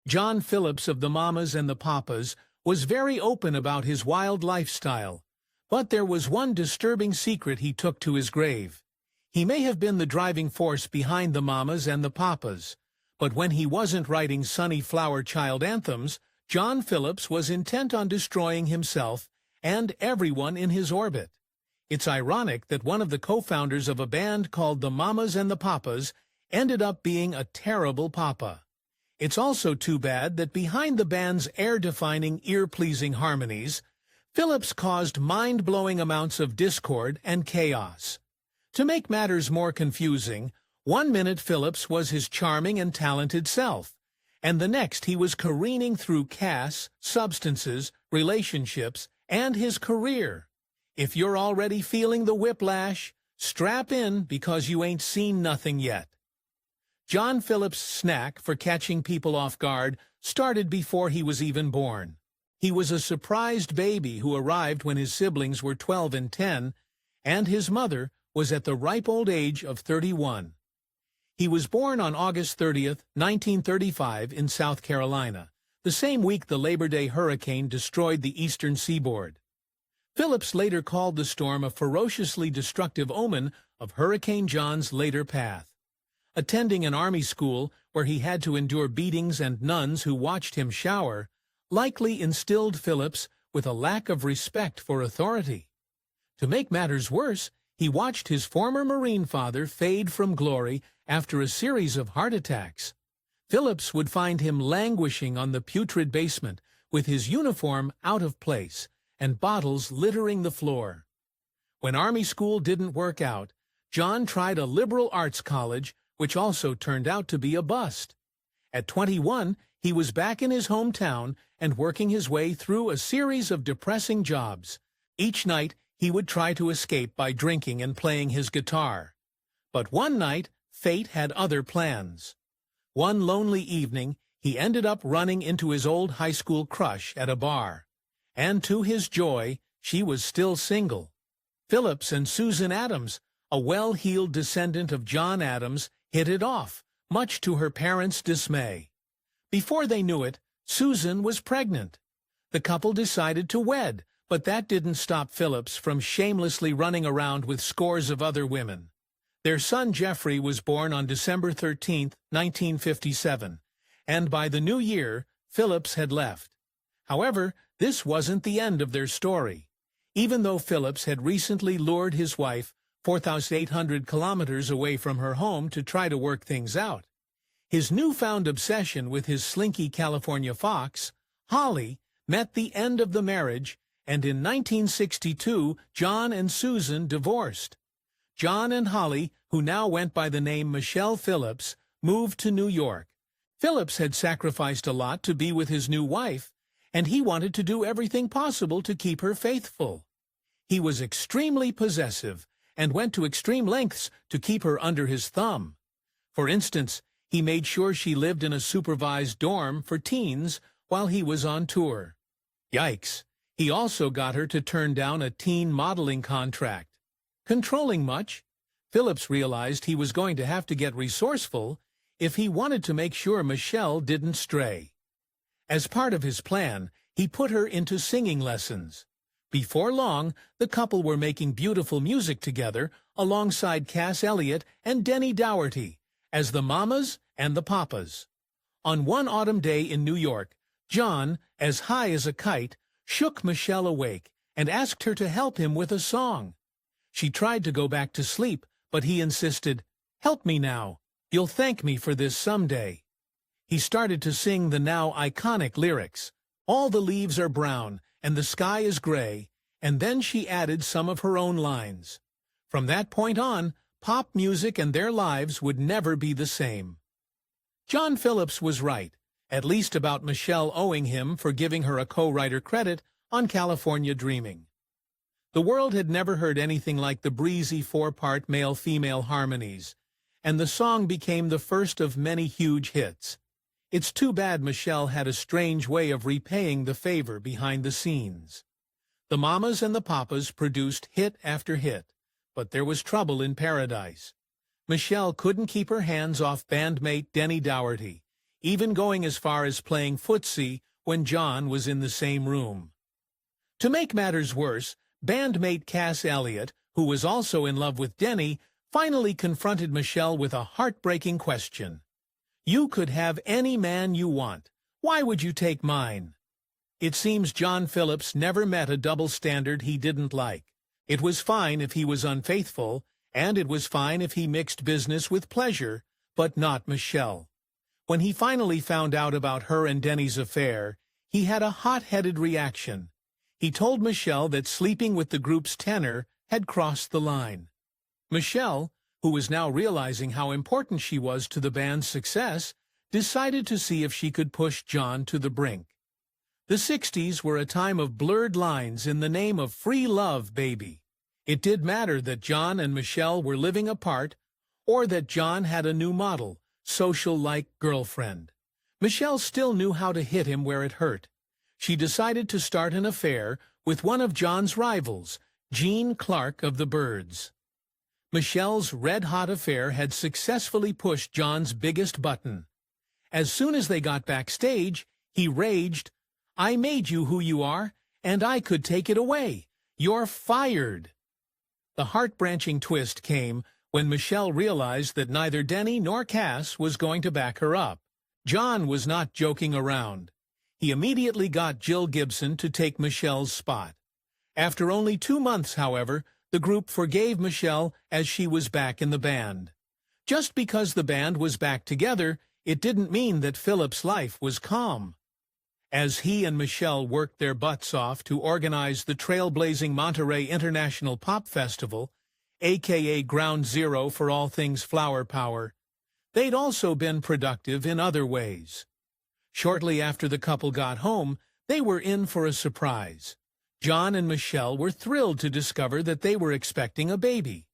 John Phillips of the Mamas and the Papas was very open about his wild lifestyle, but there was one disturbing secret he took to his grave. He may have been the driving force behind the Mamas and the Papas, but when he wasn't writing sunny flower child anthems, John Phillips was intent on destroying himself and everyone in his orbit. It's ironic that one of the co-founders of a band called the Mamas and the Papas ended up being a terrible papa. It's also too bad that behind the band's air-defining, ear-pleasing harmonies, Phillips caused mind-blowing amounts of discord and chaos. To make matters more confusing, one minute Phillips was his charming and talented self, and the next he was careening through cash, substances, relationships, and his career. If you're already feeling the whiplash, strap in because you ain't seen nothing yet. John Phillips' knack for catching people off guard started before he was even born. He was a surprised baby who arrived when his siblings were 12 and 10, and his mother was at the ripe old age of 31. He was born on August 30th, 1935 in South Carolina, the same week the Labor Day hurricane destroyed the eastern seaboard. Phillips later called the storm a ferociously destructive omen of Hurricane John's later path. Attending an army school where he had to endure beatings and nuns who watched him shower likely instilled Phillips with a lack of respect for authority. To make matters worse, he watched his former Marine father fade from glory after a series of heart attacks. Phillips would find him languishing on the putrid basement with his uniform out of place and bottles littering the floor. When army school didn't work out, John tried a liberal arts college, which also turned out to be a bust. At 21, he was back in his hometown and working his way through a series of depressing jobs. Each night, he would try to escape by drinking and playing his guitar. But one night, fate had other plans. One lonely evening, he ended up running into his old high school crush at a bar. And to his joy, she was still single. Phillips and Susan Adams, a well-heeled descendant of John Adams, hit it off, much to her parents' dismay. Before they knew it, Susan was pregnant. The couple decided to wed, but that didn't stop Phillips from shamelessly running around with scores of other women. Their son Jeffrey was born on December 13, 1957, and by the new year, Phillips had left. However, this wasn't the end of their story. Even though Phillips had recently lured his wife 4,800 kilometers away from her home to try to work things out, his newfound obsession with his slinky California fox, Holly, met the end of the marriage, and in 1962, John and Susan divorced. John and Holly, who now went by the name Michelle Phillips, moved to New York. Phillips had sacrificed a lot to be with his new wife, and he wanted to do everything possible to keep her faithful. He was extremely possessive and went to extreme lengths to keep her under his thumb. For instance, he made sure she lived in a supervised dorm for teens while he was on tour. Yikes! He also got her to turn down a teen modeling contract. Controlling much? Phillips realized he was going to have to get resourceful if he wanted to make sure Michelle didn't stray. As part of his plan, he put her into singing lessons. Before long, the couple were making beautiful music together alongside Cass Elliot and Denny Dougherty as the Mamas and the Papas. On one autumn day in New York, John, as high as a kite, shook Michelle awake and asked her to help him with a song. She tried to go back to sleep, but he insisted, "Help me now. You'll thank me for this someday." He started to sing the now iconic lyrics, "All the leaves are brown and the sky is gray," and then she added some of her own lines. From that point on, pop music and their lives would never be the same. John Phillips was right, at least about Michelle owing him for giving her a co-writer credit on California Dreaming. The world had never heard anything like the breezy four-part male-female harmonies, and the song became the first of many huge hits. It's too bad Michelle had a strange way of repaying the favor behind the scenes. The Mamas and the Papas produced hit after hit, but there was trouble in paradise. Michelle couldn't keep her hands off bandmate Denny Dougherty, even going as far as playing footsie when John was in the same room. To make matters worse, bandmate Cass Elliot, who was also in love with Denny, finally confronted Michelle with a heartbreaking question. "You could have any man you want. Why would you take mine?" It seems John Phillips never met a double standard he didn't like. It was fine if he was unfaithful, and it was fine if he mixed business with pleasure, but not Michelle. When he finally found out about her and Denny's affair, he had a hot-headed reaction. He told Michelle that sleeping with the group's tenor had crossed the line. Michelle, who was now realizing how important she was to the band's success, decided to see if she could push John to the brink. The 60s were a time of blurred lines in the name of free love, baby. It did matter that John and Michelle were living apart, or that John had a new model, social-like girlfriend. Michelle still knew how to hit him where it hurt. She decided to start an affair with one of John's rivals, Gene Clark of the Byrds. Michelle's red-hot affair had successfully pushed John's biggest button. As soon as they got backstage, he raged, "I made you who you are, and I could take it away. You're fired." The heart-branching twist came when Michelle realized that neither Denny nor Cass was going to back her up. John was not joking around. He immediately got Jill Gibson to take Michelle's spot. After only 2 months, however, the group forgave Michelle as she was back in the band. Just because the band was back together, it didn't mean that Phillips' life was calm. As he and Michelle worked their butts off to organize the trailblazing Monterey International Pop Festival, aka Ground Zero for all things flower power, they'd also been productive in other ways. Shortly after the couple got home, they were in for a surprise. John and Michelle were thrilled to discover that they were expecting a baby.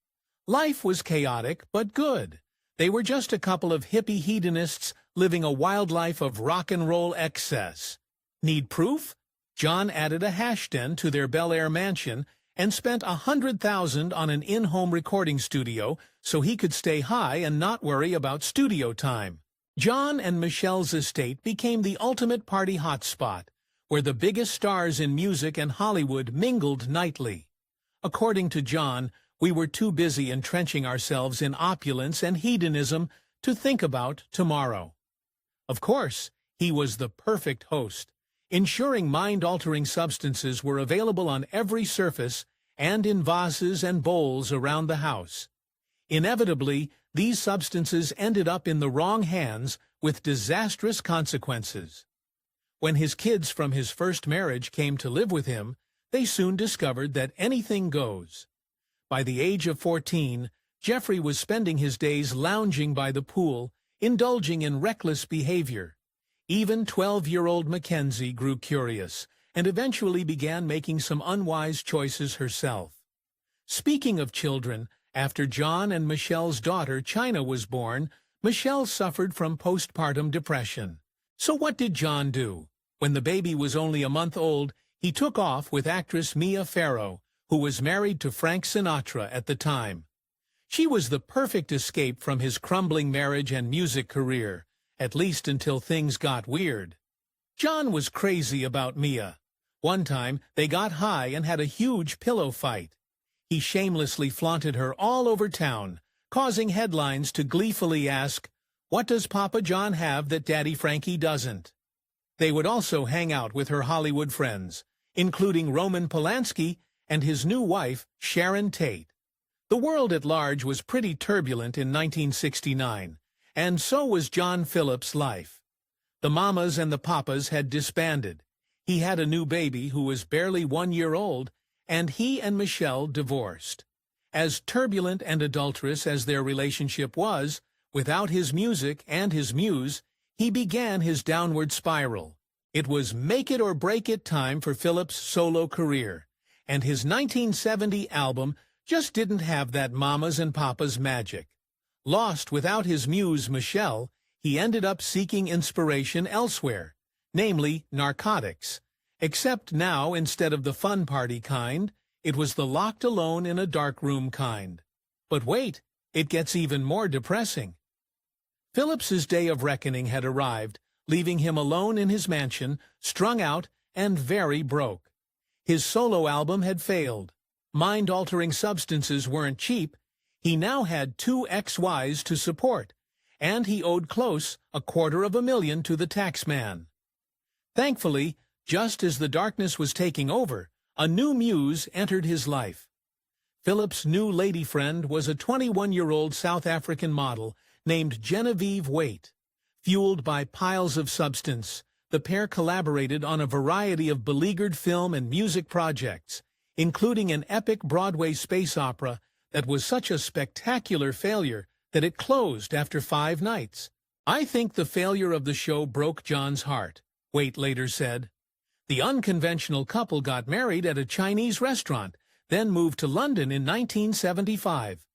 Life was chaotic, but good. They were just a couple of hippie hedonists living a wild life of rock and roll excess. Need proof? John added a hash den to their Bel Air mansion and spent $100,000 on an in-home recording studio so he could stay high and not worry about studio time. John and Michelle's estate became the ultimate party hotspot, where the biggest stars in music and Hollywood mingled nightly. According to John, we were too busy entrenching ourselves in opulence and hedonism to think about tomorrow. Of course, he was the perfect host, ensuring mind-altering substances were available on every surface and in vases and bowls around the house. Inevitably, these substances ended up in the wrong hands with disastrous consequences. When his kids from his first marriage came to live with him, they soon discovered that anything goes. By the age of 14, Jeffrey was spending his days lounging by the pool, indulging in reckless behavior. Even 12-year-old Mackenzie grew curious and eventually began making some unwise choices herself. Speaking of children, after John and Michelle's daughter China was born, Michelle suffered from postpartum depression. So what did John do? When the baby was only a month old, he took off with actress Mia Farrow, who was married to Frank Sinatra at the time. She was the perfect escape from his crumbling marriage and music career, at least until things got weird. John was crazy about Mia. One time, they got high and had a huge pillow fight. He shamelessly flaunted her all over town, causing headlines to gleefully ask, "What does Papa John have that Daddy Frankie doesn't?" They would also hang out with her Hollywood friends, including Roman Polanski and his new wife, Sharon Tate. The world at large was pretty turbulent in 1969, and so was John Phillips' life. The mamas and the papas had disbanded. He had a new baby who was barely 1 year old, and he and Michelle divorced. As turbulent and adulterous as their relationship was, without his music and his muse, he began his downward spiral. It was make-it-or-break-it time for Phillips' solo career, and his 1970 album just didn't have that mamas and papas magic. Lost without his muse, Michelle, he ended up seeking inspiration elsewhere, namely narcotics. Except now, instead of the fun party kind, it was the locked alone in a dark room kind. But wait, it gets even more depressing. Phillips's day of reckoning had arrived, leaving him alone in his mansion, strung out and very broke. His solo album had failed. Mind-altering substances weren't cheap. He now had 2 ex-wives to support, and he owed close $250,000 to the taxman. Thankfully, just as the darkness was taking over, a new muse entered his life. Phillips' new lady friend was a 21-year-old South African model named Genevieve Waite. Fueled by piles of substance, the pair collaborated on a variety of beleaguered film and music projects, including an epic Broadway space opera that was such a spectacular failure that it closed after 5 nights. "I think the failure of the show broke John's heart," Waite later said. The unconventional couple got married at a Chinese restaurant, then moved to London in 1975.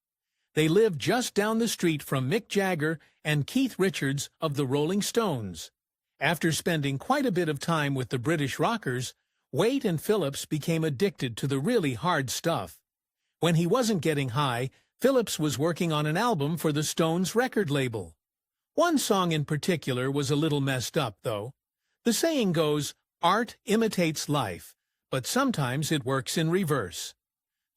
They lived just down the street from Mick Jagger and Keith Richards of the Rolling Stones. After spending quite a bit of time with the British rockers, Waite and Phillips became addicted to the really hard stuff. When he wasn't getting high, Phillips was working on an album for the Stones record label. One song in particular was a little messed up, though. The saying goes, "Art imitates life, but sometimes it works in reverse."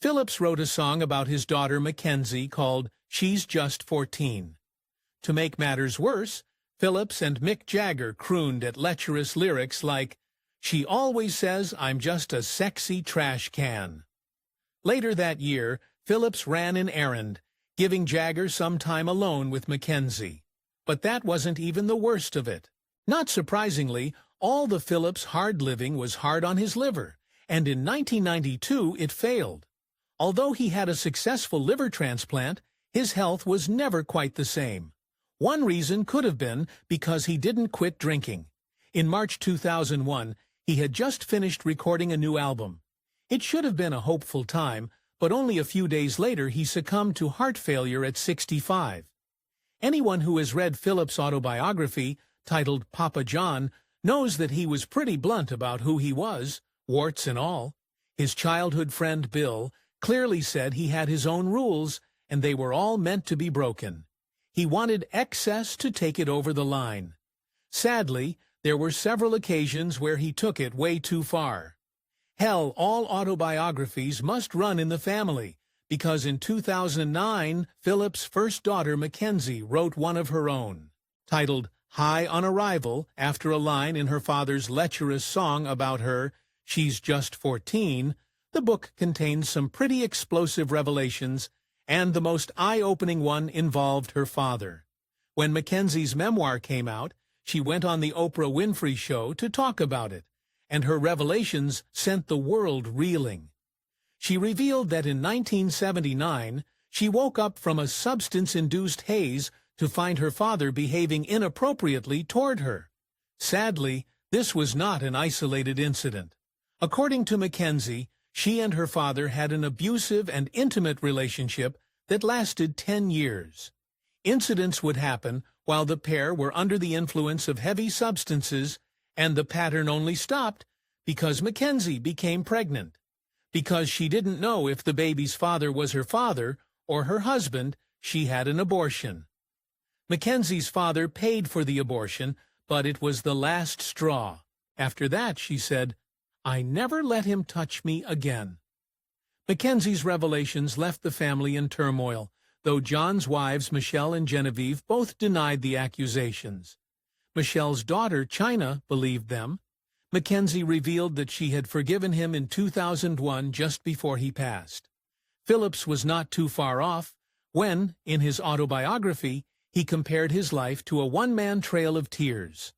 Phillips wrote a song about his daughter Mackenzie called "She's Just 14." To make matters worse, Phillips and Mick Jagger crooned at lecherous lyrics like, "She always says I'm just a sexy trash can." Later that year, Phillips ran an errand, giving Jagger some time alone with Mackenzie. But that wasn't even the worst of it. Not surprisingly, all the Phillips hard living was hard on his liver, and in 1992 it failed. Although he had a successful liver transplant, his health was never quite the same. One reason could have been because he didn't quit drinking. In March 2001, he had just finished recording a new album. It should have been a hopeful time, but only a few days later he succumbed to heart failure at 65. Anyone who has read Phillips' autobiography, titled Papa John, knows that he was pretty blunt about who he was, warts and all. His childhood friend Bill clearly said he had his own rules, and they were all meant to be broken. He wanted excess to take it over the line. Sadly, there were several occasions where he took it way too far. Hell, all autobiographies must run in the family, because in 2009, Phillips' first daughter Mackenzie wrote one of her own. Titled High on Arrival, after a line in her father's lecherous song about her, "She's Just 14, the book contains some pretty explosive revelations, and the most eye-opening one involved her father. When Mackenzie's memoir came out, she went on the Oprah Winfrey Show to talk about it, and her revelations sent the world reeling. She revealed that in 1979, she woke up from a substance-induced haze to find her father behaving inappropriately toward her. Sadly, this was not an isolated incident. According to Mackenzie, she and her father had an abusive and intimate relationship that lasted 10 years. Incidents would happen while the pair were under the influence of heavy substances, and the pattern only stopped because Mackenzie became pregnant. Because she didn't know if the baby's father was her father or her husband, she had an abortion. Mackenzie's father paid for the abortion, but it was the last straw. After that, she said, "I never let him touch me again." Mackenzie's revelations left the family in turmoil, though John's wives, Michelle and Genevieve, both denied the accusations. Michelle's daughter, China, believed them. Mackenzie revealed that she had forgiven him in 2001, just before he passed. Phillips was not too far off when, in his autobiography, he compared his life to a one-man trail of tears.